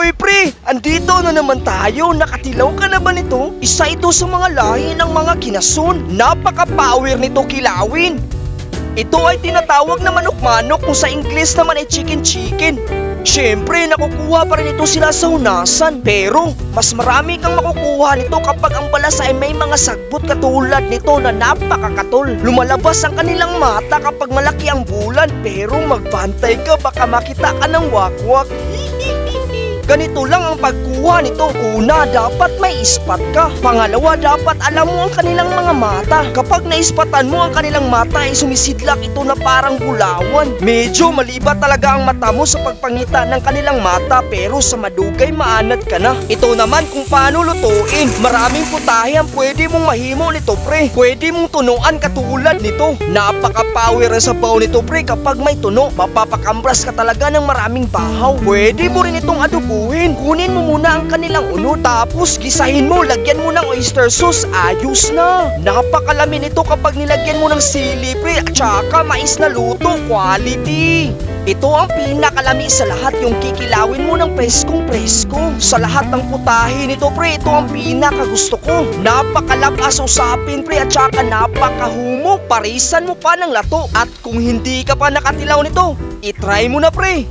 Uy pre, andito na naman tayo. Nakatilaw ka na ba nito? Isa ito sa mga lahi ng mga kinasun. Napaka-power nito kilawin. Ito ay tinatawag na manok-manok, kung sa Ingles naman ay chicken-chicken. Siyempre, nakukuha pa rin ito sila sa hunasan. Pero, mas marami kang makukuha nito kapag ang balas ay may mga sagbot katulad nito na napakakatol. Lumalabas ang kanilang mata kapag malaki ang bulan. Pero magbantay ka, baka makita ka ng wakwak. Ganito lang ang pagkuha nito. Una, dapat may ispat ka. Pangalawa, dapat alam mo ang kanilang mga mata. Kapag naispatan mo ang kanilang mata ay sumisidlak ito na parang bulawan. Medyo malibat talaga ang mata mo sa pagpangita ng kanilang mata, pero sa madugay maanad ka na. Ito naman kung paano lutuin. Maraming putahe ang pwede mong mahimo nito pre. Pwede mong tunuan katulad nito. Napaka-power ang sabaw nito pre. Kapag may tuno, mapapakambras ka talaga ng maraming bahaw. Pwede mo rin itong adobo. Kunin mo muna ang kanilang uno, tapos gisahin mo, lagyan mo ng oyster sauce, ayos na. Napakalami nito kapag nilagyan mo ng sili pre, at saka mais na luto, quality. Ito ang pinakalami sa lahat, yung kikilawin mo ng preskong presko. Sa lahat ng putahe nito pre, ito ang pinakagusto ko. Napakalakas usapin pre, at saka napakahumo, parisan mo pa ng lato. At kung hindi ka pa nakatilaw nito, itry mo na pre.